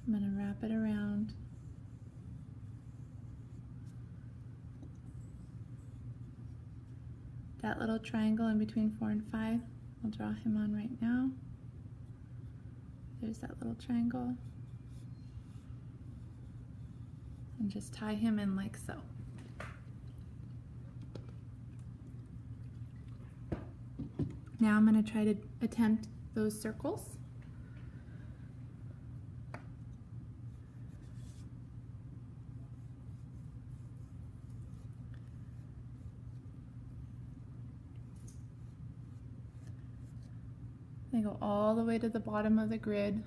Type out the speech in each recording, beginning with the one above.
I'm going to wrap it around. That little triangle in between 4 and 5, I'll draw him on right now. There's that little triangle. And just tie him in like so. Now I'm going to try to attempt those circles. I go all the way to the bottom of the grid.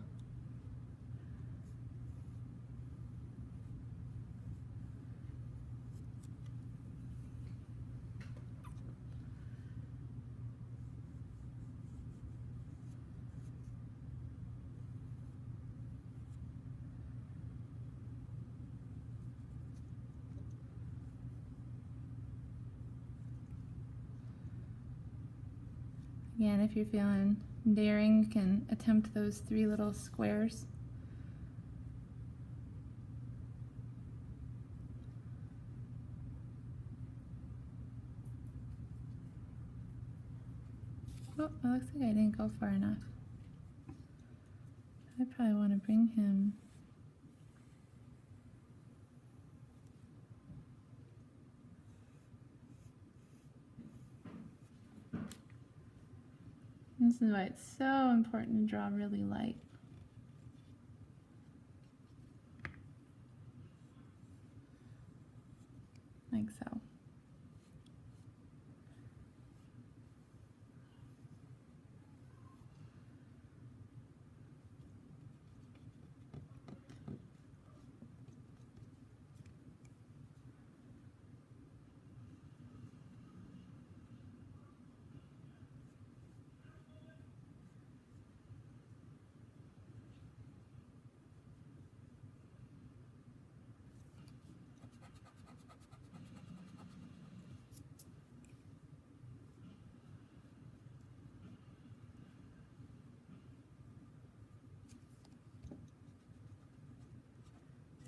Again, if you're feeling daring, you can attempt those 3 little squares. Oh, it looks like I didn't go far enough. I probably want to bring him. This is why it's so important to draw really light. Like so.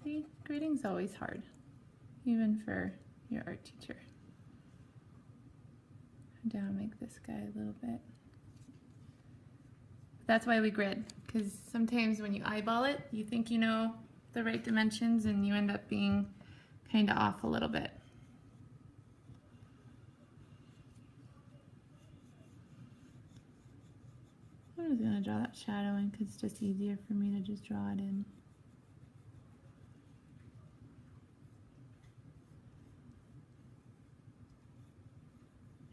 See, grading's always hard, even for your art teacher. Down, make this guy a little bit. That's why we grid, because sometimes when you eyeball it, you think you know the right dimensions and you end up being kind of off a little bit. I'm just going to draw that shadow in because it's just easier for me to just draw it in.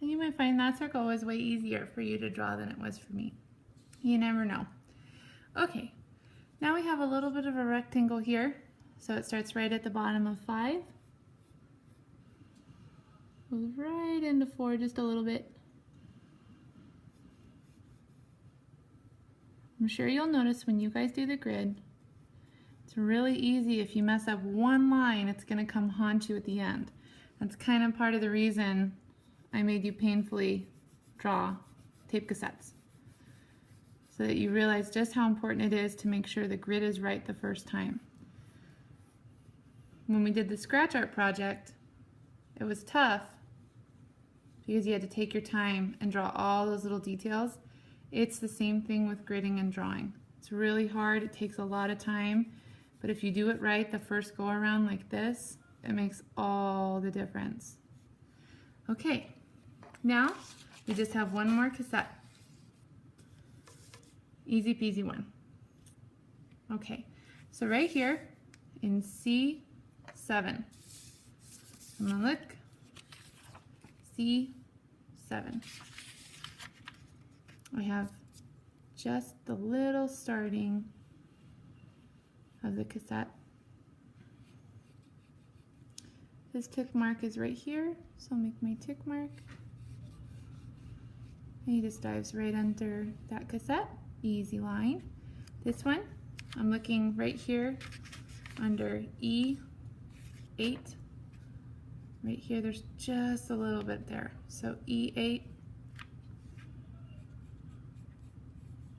And you might find that circle was way easier for you to draw than it was for me. You never know. Okay, now we have a little bit of a rectangle here. So it starts right at the bottom of 5. Goes right into 4 just a little bit. I'm sure you'll notice when you guys do the grid, it's really easy if you mess up one line, it's going to come haunt you at the end. That's kind of part of the reason I made you painfully draw tape cassettes, so that you realize just how important it is to make sure the grid is right the first time. When we did the scratch art project, it was tough because you had to take your time and draw all those little details. It's the same thing with gridding and drawing. It's really hard, it takes a lot of time, but if you do it right the first go around like this, it makes all the difference. Okay, now we just have one more cassette. Easy peasy one. Okay, so right here in C7, I'm gonna look C7. I have just the little starting of the cassette. This tick mark is right here, so I'll make my tick mark. And he just dives right under that cassette. Easy line. This one, I'm looking right here under E8. Right here, there's just a little bit there. So E8,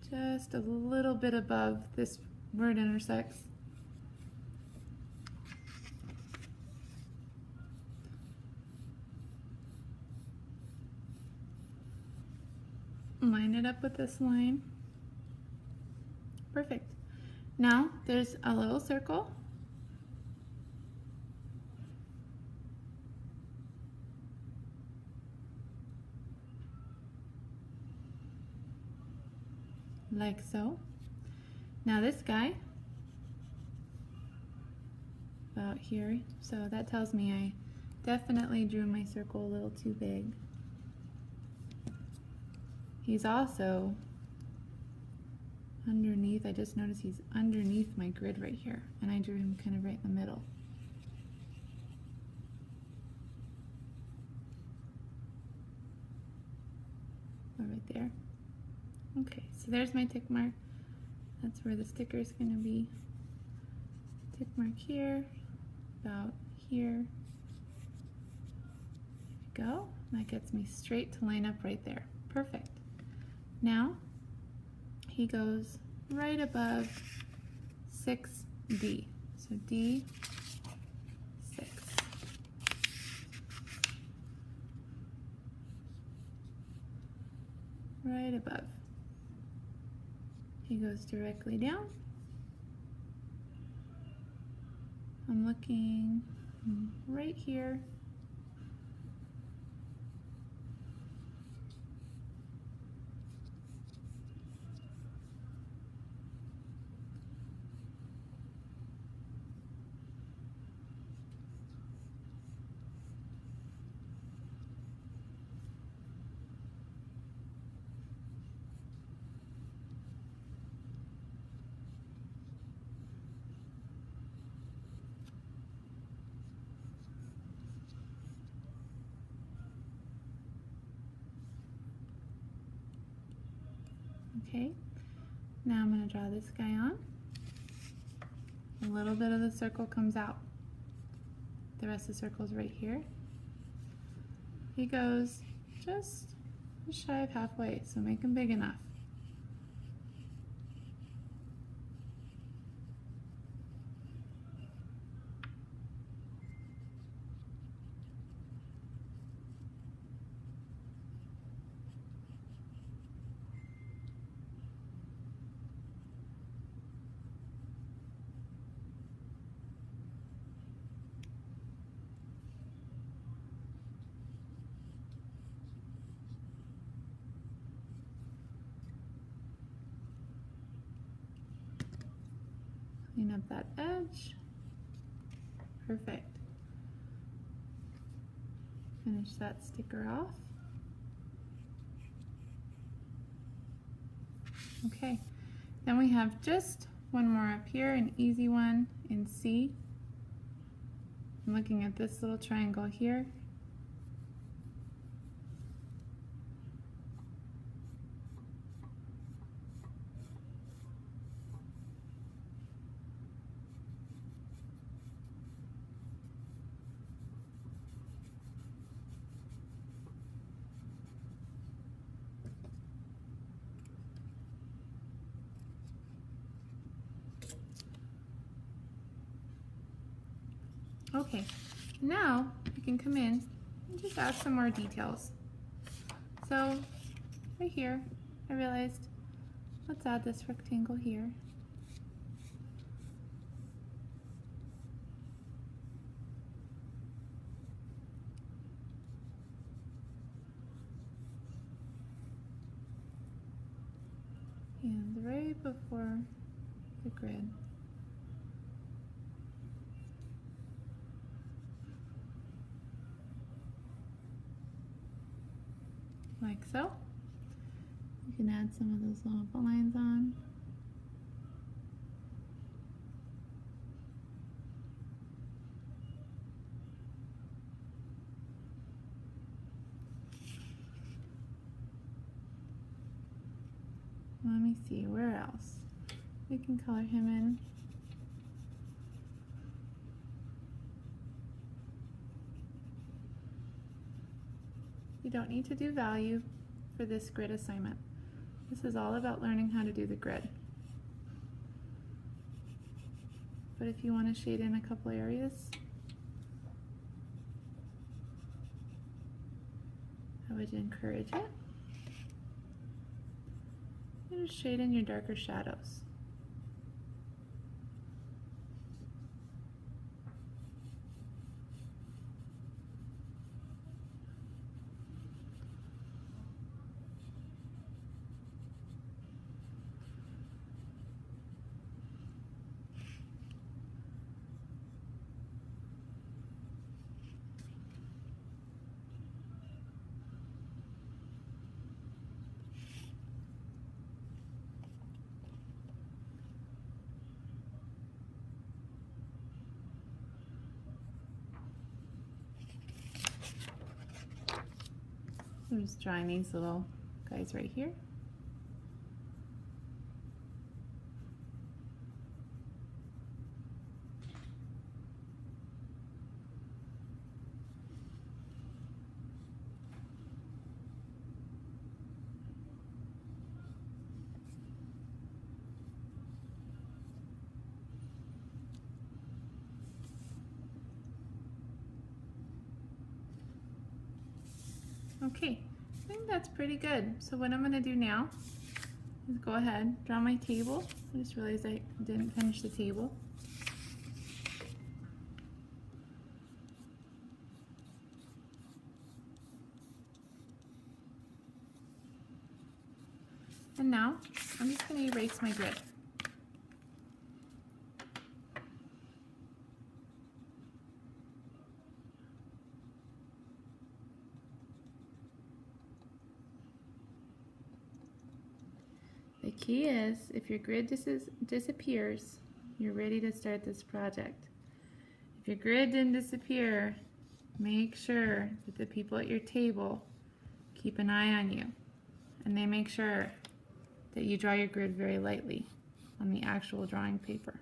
just a little bit above this word intersects. and line it up with this line. Perfect. Now there's a little circle. Like so. Now this guy, about here, so that tells me I definitely drew my circle a little too big. He's also underneath, I just noticed he's underneath my grid right here, and I drew him kind of right in the middle. Right there. Okay, so there's my tick mark. That's where the sticker is going to be. Tick mark here, about here. There we go. That gets me straight to line up right there. Perfect. Now he goes right above 6D. So D, 6. Right above. He goes directly down. I'm looking right here. Okay, now I'm going to draw this guy on. A little bit of the circle comes out. The rest of the circle is right here. He goes just shy of halfway, so make him big enough. Clean up that edge. Perfect. Finish that sticker off. Okay, then we have just one more up here, an easy one in C. I'm looking at this little triangle here. Okay, now we can come in and just add some more details. So right here, I realized, let's add this rectangle here. And right before the grid. Like so. You can add some of those little lines on. Let me see, where else? We can color him in. You don't need to do value for this grid assignment. This is all about learning how to do the grid. But if you want to shade in a couple areas, I would encourage it. And just shade in your darker shadows. I'm just drawing these little guys right here. Okay, I think that's pretty good. So what I'm going to do now is go ahead, draw my table. I just realized I didn't finish the table. And now I'm just going to erase my grid. The key is, if your grid disappears, you're ready to start this project. If your grid didn't disappear, make sure that the people at your table keep an eye on you, and they make sure that you draw your grid very lightly on the actual drawing paper.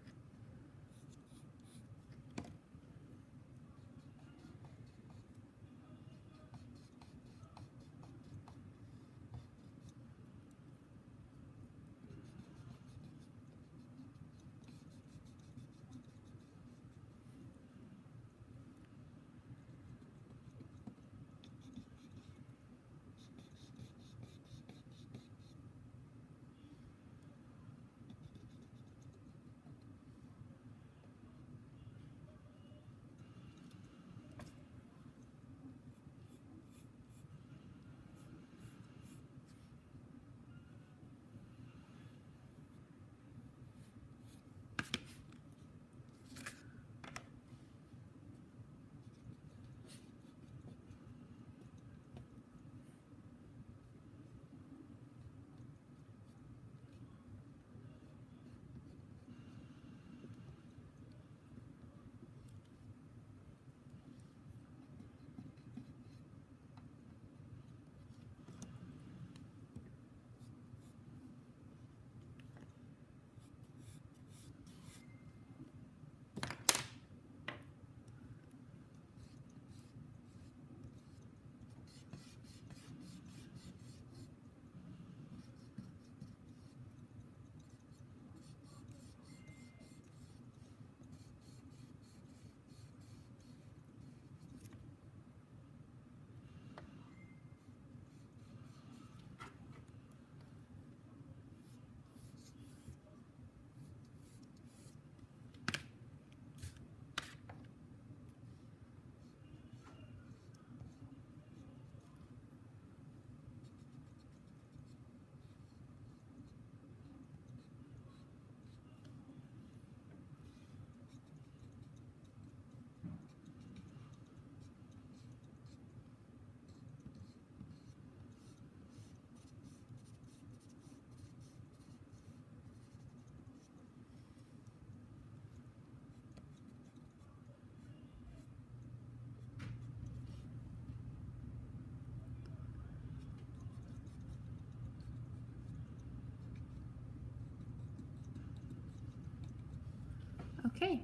Okay,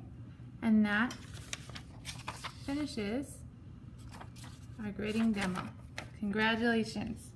and that finishes our grading demo. Congratulations!